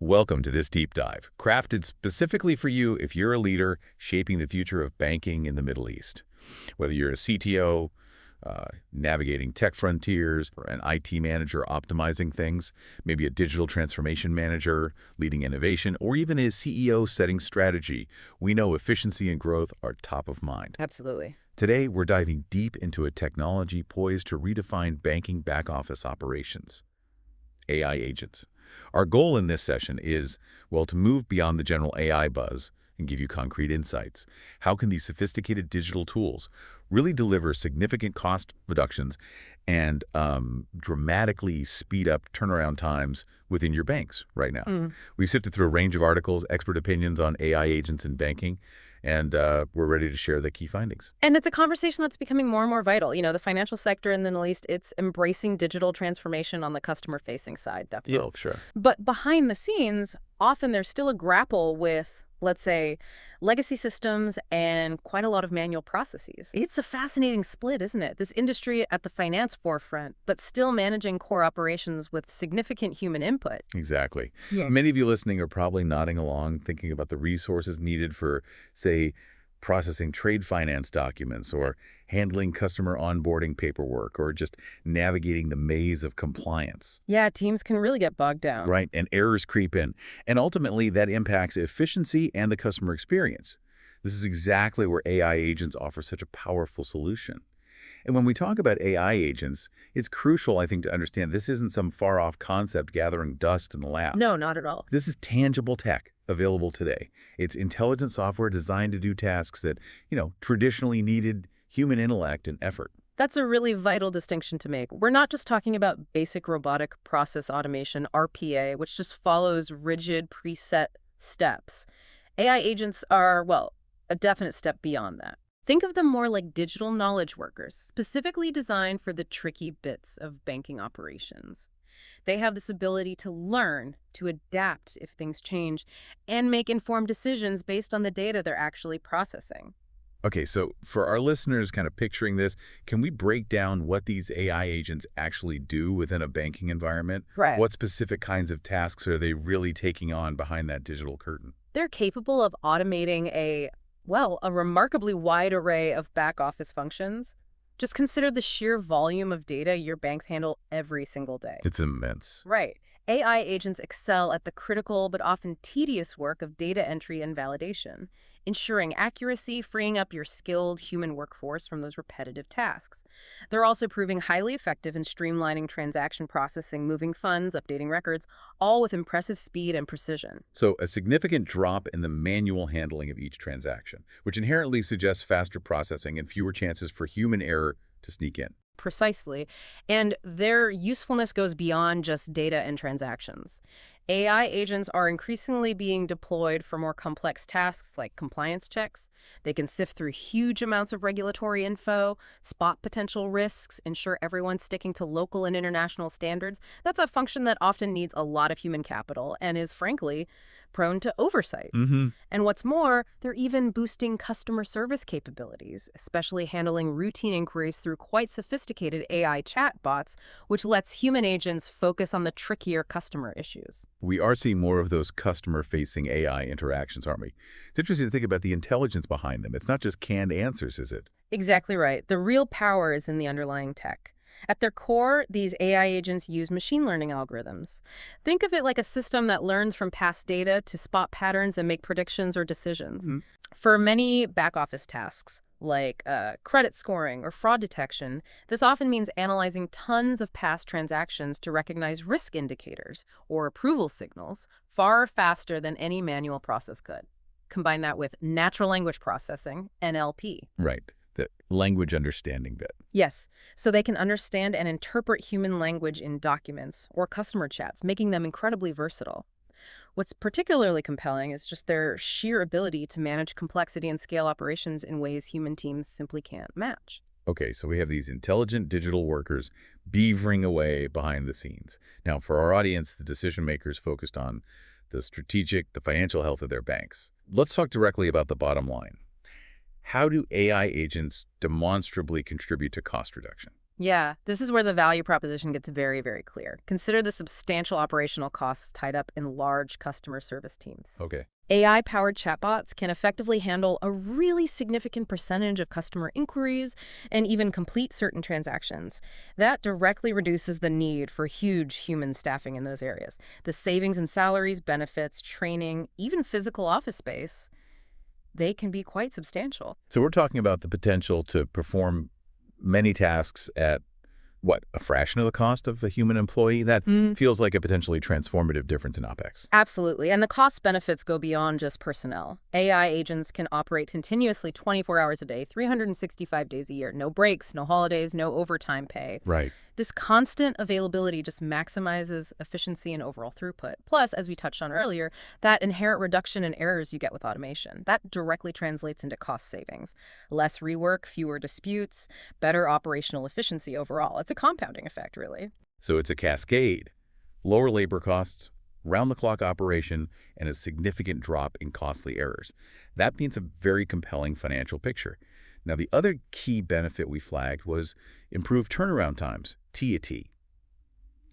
Welcome to this deep dive, crafted specifically for you if you're a leader shaping the future of banking in the Middle East. Whether you're a CTO, navigating tech frontiers, or an IT manager optimizing things, maybe a digital transformation manager leading innovation, or even a CEO setting strategy, we know efficiency and growth are top of mind. Absolutely. Today, we're diving deep into a technology poised to redefine banking back-office operations: AI agents. Our goal in this session is, well, to move beyond the general AI buzz and give you concrete insights. How can these sophisticated digital tools really deliver significant cost reductions and dramatically speed up turnaround times within your banks right now? We've sifted through a range of articles, expert opinions on AI agents in banking, and we're ready to share the key findings. And it's a conversation that's becoming more and more vital. The financial sector in the Middle East, it's embracing digital transformation on the customer-facing side, definitely. Yeah, sure. But behind the scenes, often there's still a grapple with, let's say, legacy systems and quite a lot of manual processes. It's a fascinating split, isn't it? This industry at the finance forefront, but still managing core operations with significant human input. Exactly. Yeah. Many of you listening are probably nodding along, thinking about the resources needed for, say, processing trade finance documents or handling customer onboarding paperwork or just navigating the maze of compliance. Yeah, teams can really get bogged down. Right, and errors creep in. And ultimately, that impacts efficiency and the customer experience. This is exactly where AI agents offer such a powerful solution. And when we talk about AI agents, it's crucial, I think, to understand this isn't some far-off concept gathering dust in the lab. No, not at all. This is tangible tech available today. It's intelligent software designed to do tasks that, traditionally needed human intellect and effort. That's a really vital distinction to make. We're not just talking about basic robotic process automation, RPA, which just follows rigid preset steps. AI agents are, well, a definite step beyond that. Think of them more like digital knowledge workers, specifically designed for the tricky bits of banking operations. They have this ability to learn, to adapt if things change, and make informed decisions based on the data they're actually processing. Okay, so for our listeners kind of picturing this, can we break down what these AI agents actually do within a banking environment? Right. What specific kinds of tasks are they really taking on behind that digital curtain? They're capable of automating a remarkably wide array of back-office functions. Just consider the sheer volume of data your banks handle every single day. It's immense. Right. AI agents excel at the critical but often tedious work of data entry and validation, ensuring accuracy, freeing up your skilled human workforce from those repetitive tasks. They're also proving highly effective in streamlining transaction processing, moving funds, updating records, all with impressive speed and precision. So a significant drop in the manual handling of each transaction, which inherently suggests faster processing and fewer chances for human error to sneak in. Precisely. And their usefulness goes beyond just data and transactions. AI agents are increasingly being deployed for more complex tasks like compliance checks. They can sift through huge amounts of regulatory info, spot potential risks, ensure everyone's sticking to local and international standards. That's a function that often needs a lot of human capital and is, frankly, prone to oversight. And what's more, they're even boosting customer service capabilities, especially handling routine inquiries through quite sophisticated AI chatbots, which lets human agents focus on the trickier customer issues. We are seeing more of those customer-facing AI interactions, aren't we? It's interesting to think about the intelligence behind them. It's not just canned answers, is it? Exactly right. The real power is in the underlying tech. At their core, these AI agents use machine learning algorithms. Think of it like a system that learns from past data to spot patterns and make predictions or decisions. For many back-office tasks, like credit scoring or fraud detection, this often means analyzing tons of past transactions to recognize risk indicators or approval signals far faster than any manual process could. Combine that with natural language processing, NLP. Right. The language understanding bit. Yes, so they can understand and interpret human language in documents or customer chats, making them incredibly versatile. What's particularly compelling is just their sheer ability to manage complexity and scale operations in ways human teams simply can't match. Okay, so we have these intelligent digital workers beavering away behind the scenes. Now, for our audience, the decision makers focused on the strategic, the financial health of their banks. Let's talk directly about the bottom line. How do AI agents demonstrably contribute to cost reduction? Yeah, this is where the value proposition gets very, very clear. Consider the substantial operational costs tied up in large customer service teams. Okay. AI-powered chatbots can effectively handle a really significant percentage of customer inquiries and even complete certain transactions. That directly reduces the need for huge human staffing in those areas. The savings in salaries, benefits, training, even physical office space, they can be quite substantial. So we're talking about the potential to perform many tasks at, what, a fraction of the cost of a human employee? That feels like a potentially transformative difference in OpEx. Absolutely. And the cost benefits go beyond just personnel. AI agents can operate continuously 24 hours a day, 365 days a year. No breaks, no holidays, no overtime pay. Right. This constant availability just maximizes efficiency and overall throughput. Plus, as we touched on earlier, that inherent reduction in errors you get with automation, that directly translates into cost savings. Less rework, fewer disputes, better operational efficiency overall. It's a compounding effect, really. So it's a cascade. Lower labor costs, round-the-clock operation, and a significant drop in costly errors. That paints a very compelling financial picture. Now, the other key benefit we flagged was improved turnaround times, T to T.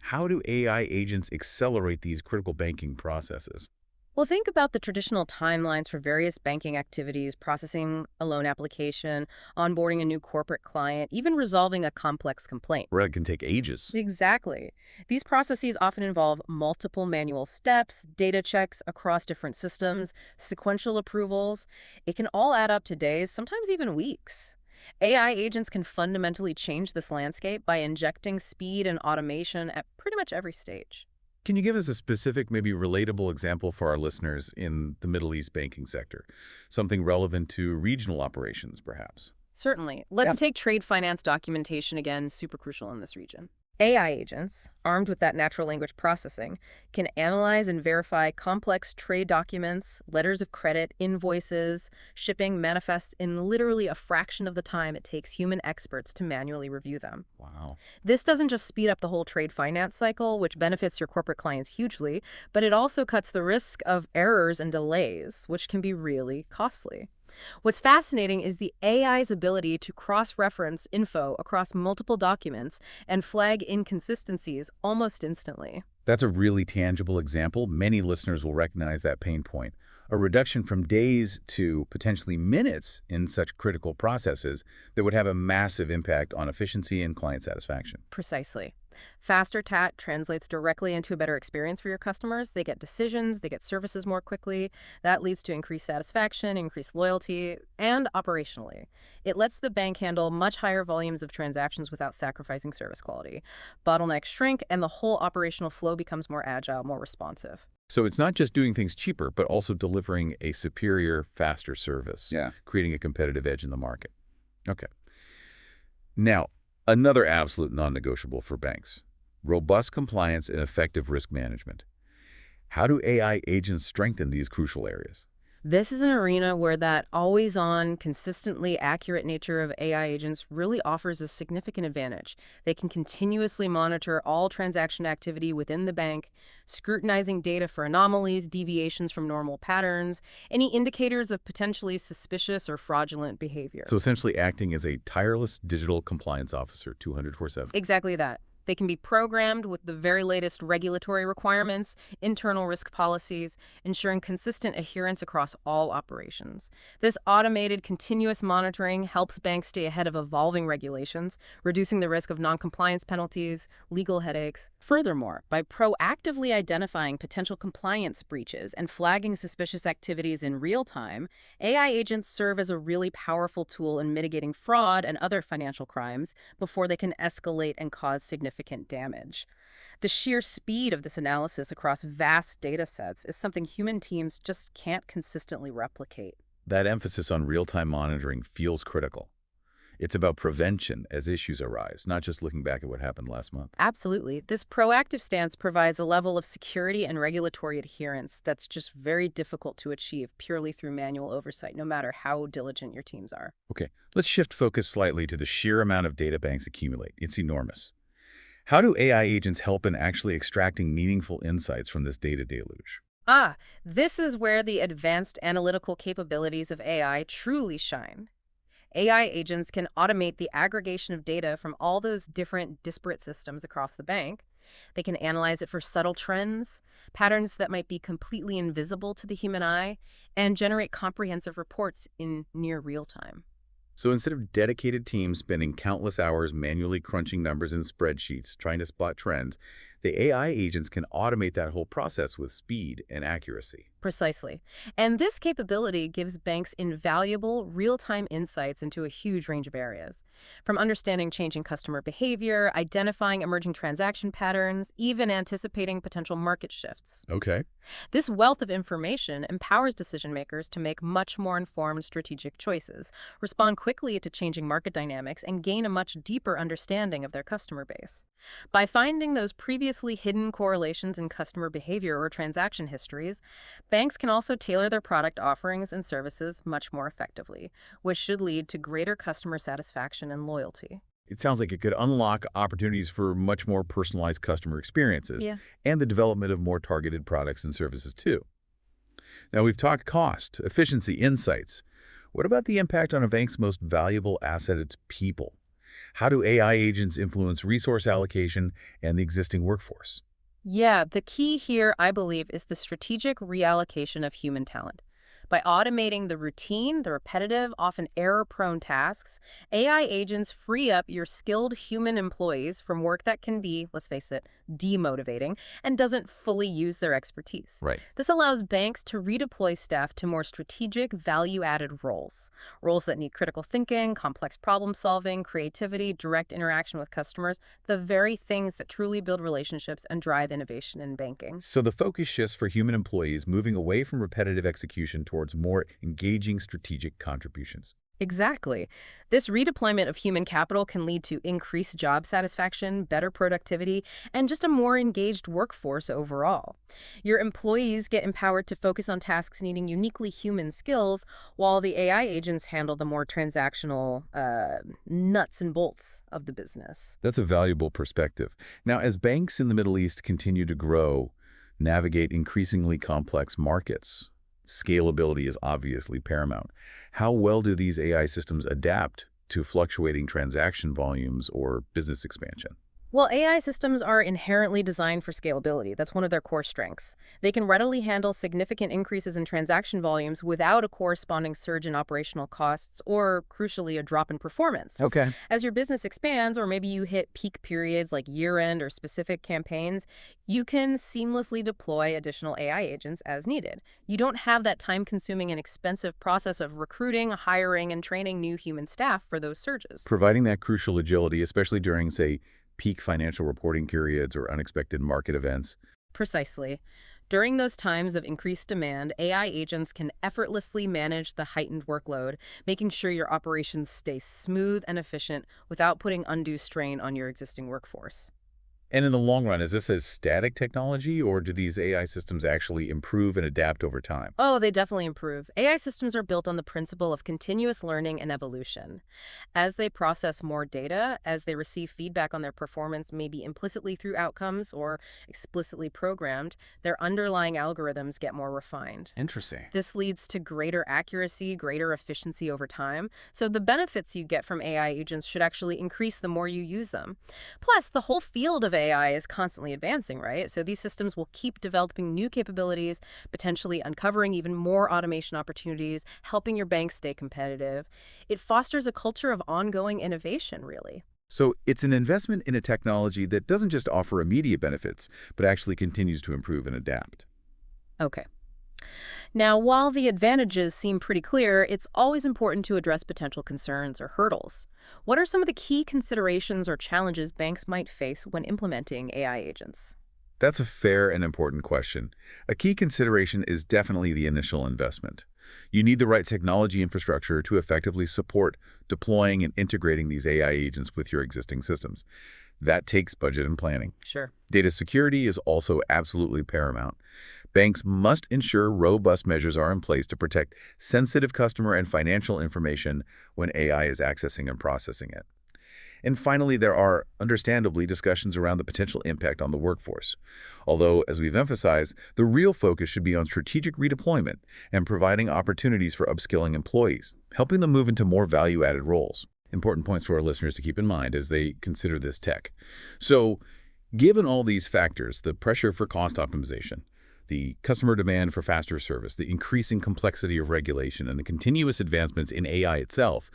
How do AI agents accelerate these critical banking processes? Well, think about the traditional timelines for various banking activities, processing a loan application, onboarding a new corporate client, even resolving a complex complaint. Where it can take ages. Exactly. These processes often involve multiple manual steps, data checks across different systems, sequential approvals. It can all add up to days, sometimes even weeks. AI agents can fundamentally change this landscape by injecting speed and automation at pretty much every stage. Can you give us a specific, maybe relatable example for our listeners in the Middle East banking sector? Something relevant to regional operations, perhaps? Certainly. Let's take trade finance documentation again, super crucial in this region. AI agents, armed with that natural language processing, can analyze and verify complex trade documents, letters of credit, invoices, shipping manifests in literally a fraction of the time it takes human experts to manually review them. Wow. This doesn't just speed up the whole trade finance cycle, which benefits your corporate clients hugely, but it also cuts the risk of errors and delays, which can be really costly. What's fascinating is the AI's ability to cross-reference info across multiple documents and flag inconsistencies almost instantly. That's a really tangible example. Many listeners will recognize that pain point. A reduction from days to potentially minutes in such critical processes that would have a massive impact on efficiency and client satisfaction. Precisely. Faster TAT translates directly into a better experience for your customers. They get decisions, they get services more quickly. That leads to increased satisfaction, increased loyalty, and operationally. It lets the bank handle much higher volumes of transactions without sacrificing service quality. Bottlenecks shrink, and the whole operational flow becomes more agile, more responsive. So it's not just doing things cheaper, but also delivering a superior, faster service, creating a competitive edge in the market. Okay. Now, another absolute non-negotiable for banks: robust compliance and effective risk management. How do AI agents strengthen these crucial areas? This is an arena where that always-on, consistently accurate nature of AI agents really offers a significant advantage. They can continuously monitor all transaction activity within the bank, scrutinizing data for anomalies, deviations from normal patterns, any indicators of potentially suspicious or fraudulent behavior. So essentially acting as a tireless digital compliance officer 200/7. Exactly that. They can be programmed with the very latest regulatory requirements, internal risk policies, ensuring consistent adherence across all operations. This automated, continuous monitoring helps banks stay ahead of evolving regulations, reducing the risk of non-compliance penalties, legal headaches. Furthermore, by proactively identifying potential compliance breaches and flagging suspicious activities in real time, AI agents serve as a really powerful tool in mitigating fraud and other financial crimes before they can escalate and cause significant damage. The sheer speed of this analysis across vast data sets is something human teams just can't consistently replicate. That emphasis on real-time monitoring feels critical. It's about prevention as issues arise, not just looking back at what happened last month. Absolutely. This proactive stance provides a level of security and regulatory adherence that's just very difficult to achieve purely through manual oversight, no matter how diligent your teams are. Okay, let's shift focus slightly to the sheer amount of data banks accumulate. It's enormous. How do AI agents help in actually extracting meaningful insights from this data deluge? This is where the advanced analytical capabilities of AI truly shine. AI agents can automate the aggregation of data from all those different disparate systems across the bank. They can analyze it for subtle trends, patterns that might be completely invisible to the human eye, and generate comprehensive reports in near real time. So instead of dedicated teams spending countless hours manually crunching numbers in spreadsheets trying to spot trends, the AI agents can automate that whole process with speed and accuracy. Precisely. And this capability gives banks invaluable real-time insights into a huge range of areas, from understanding changing customer behavior, identifying emerging transaction patterns, even anticipating potential market shifts. Okay. This wealth of information empowers decision makers to make much more informed strategic choices, respond quickly to changing market dynamics, and gain a much deeper understanding of their customer base. By finding those previously hidden correlations in customer behavior or transaction histories, banks can also tailor their product offerings and services much more effectively, which should lead to greater customer satisfaction and loyalty. It sounds like it could unlock opportunities for much more personalized customer experiences Yeah. and the development of more targeted products and services too. Now we've talked cost, efficiency, insights. What about the impact on a bank's most valuable asset, its people? How do AI agents influence resource allocation and the existing workforce? Yeah, the key here, I believe, is the strategic reallocation of human talent. By automating the routine, the repetitive, often error-prone tasks, AI agents free up your skilled human employees from work that can be, let's face it, demotivating and doesn't fully use their expertise. Right. This allows banks to redeploy staff to more strategic, value-added roles that need critical thinking, complex problem-solving, creativity, direct interaction with customers, the very things that truly build relationships and drive innovation in banking. So the focus shifts for human employees, moving away from repetitive execution towards more engaging strategic contributions. Exactly. This redeployment of human capital can lead to increased job satisfaction, better productivity, and just a more engaged workforce overall. Your employees get empowered to focus on tasks needing uniquely human skills, while the AI agents handle the more transactional nuts and bolts of the business. That's a valuable perspective. Now, as banks in the Middle East continue to grow, navigate increasingly complex markets, scalability is obviously paramount. How well do these AI systems adapt to fluctuating transaction volumes or business expansion? Well, AI systems are inherently designed for scalability. That's one of their core strengths. They can readily handle significant increases in transaction volumes without a corresponding surge in operational costs or, crucially, a drop in performance. Okay. As your business expands, or maybe you hit peak periods like year-end or specific campaigns, you can seamlessly deploy additional AI agents as needed. You don't have that time-consuming and expensive process of recruiting, hiring, and training new human staff for those surges. Providing that crucial agility, especially during, say, peak financial reporting periods or unexpected market events. Precisely. During those times of increased demand, AI agents can effortlessly manage the heightened workload, making sure your operations stay smooth and efficient without putting undue strain on your existing workforce. And in the long run, is this a static technology, or do these AI systems actually improve and adapt over time? Oh, they definitely improve. AI systems are built on the principle of continuous learning and evolution. As they process more data, as they receive feedback on their performance, maybe implicitly through outcomes or explicitly programmed, their underlying algorithms get more refined. Interesting. This leads to greater accuracy, greater efficiency over time. So the benefits you get from AI agents should actually increase the more you use them. Plus, the whole field of AI is constantly advancing, right? So these systems will keep developing new capabilities, potentially uncovering even more automation opportunities, helping your bank stay competitive. It fosters a culture of ongoing innovation, really. So it's an investment in a technology that doesn't just offer immediate benefits, but actually continues to improve and adapt. Okay. Now, while the advantages seem pretty clear, it's always important to address potential concerns or hurdles. What are some of the key considerations or challenges banks might face when implementing AI agents? That's a fair and important question. A key consideration is definitely the initial investment. You need the right technology infrastructure to effectively support deploying and integrating these AI agents with your existing systems. That takes budget and planning. Sure. Data security is also absolutely paramount. Banks must ensure robust measures are in place to protect sensitive customer and financial information when AI is accessing and processing it. And finally, there are understandably discussions around the potential impact on the workforce. Although, as we've emphasized, the real focus should be on strategic redeployment and providing opportunities for upskilling employees, helping them move into more value-added roles. Important points for our listeners to keep in mind as they consider this tech. So, given all these factors, the pressure for cost optimization, the customer demand for faster service, the increasing complexity of regulation, and the continuous advancements in AI itself,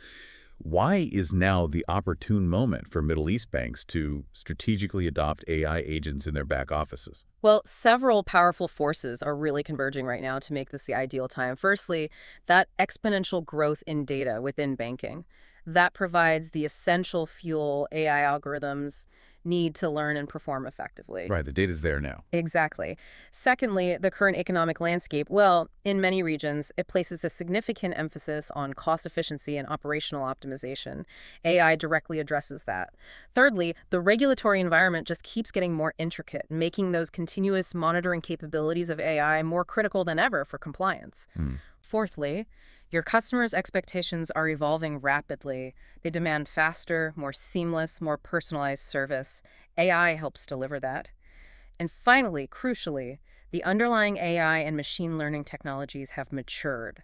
why is now the opportune moment for Middle East banks to strategically adopt AI agents in their back offices? Well, several powerful forces are really converging right now to make this the ideal time. Firstly, that exponential growth in data within banking. That provides the essential fuel AI algorithms need to learn and perform effectively. Right, the data's there now. Exactly. Secondly, the current economic landscape, well, in many regions, it places a significant emphasis on cost efficiency and operational optimization. AI directly addresses that. Thirdly, the regulatory environment just keeps getting more intricate, making those continuous monitoring capabilities of AI more critical than ever for compliance. Hmm. Fourthly, your customers' expectations are evolving rapidly. They demand faster, more seamless, more personalized service. AI helps deliver that. And finally, crucially, the underlying AI and machine learning technologies have matured.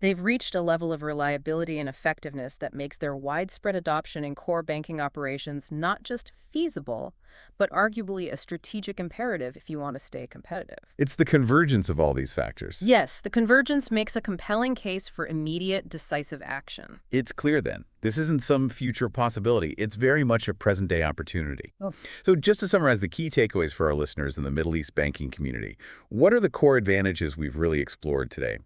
They've reached a level of reliability and effectiveness that makes their widespread adoption in core banking operations not just feasible, but arguably a strategic imperative if you want to stay competitive. It's the convergence of all these factors. Yes, the convergence makes a compelling case for immediate, decisive action. It's clear then, this isn't some future possibility. It's very much a present-day opportunity. Oh. So just to summarize the key takeaways for our listeners in the Middle East banking community, what are the core advantages we've really explored today?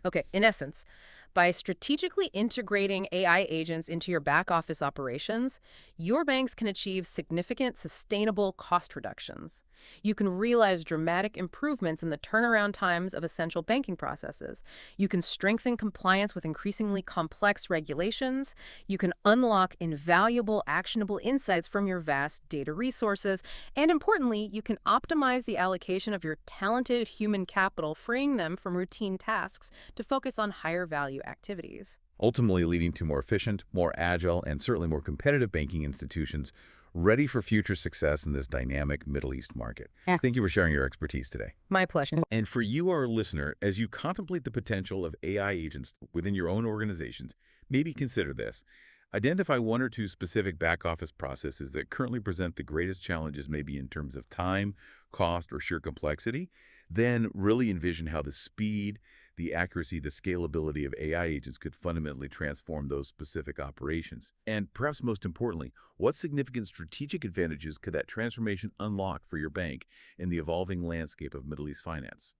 Okay, in essence, by strategically integrating AI agents into your back office operations, your banks can achieve significant, sustainable cost reductions. You can realize dramatic improvements in the turnaround times of essential banking processes. You can strengthen compliance with increasingly complex regulations. You can unlock invaluable, actionable insights from your vast data resources. And importantly, you can optimize the allocation of your talented human capital, freeing them from routine tasks to focus on higher value activities. Ultimately leading to more efficient, more agile, and certainly more competitive banking institutions ready for future success in this dynamic Middle East market. Yeah. Thank you for sharing your expertise today. My pleasure. And for you, our listener, as you contemplate the potential of AI agents within your own organizations, maybe consider this. Identify one or two specific back office processes that currently present the greatest challenges, maybe in terms of time, cost, or sheer complexity. Then really envision how the speed, the accuracy, the scalability of AI agents could fundamentally transform those specific operations. And perhaps most importantly, what significant strategic advantages could that transformation unlock for your bank in the evolving landscape of Middle East finance?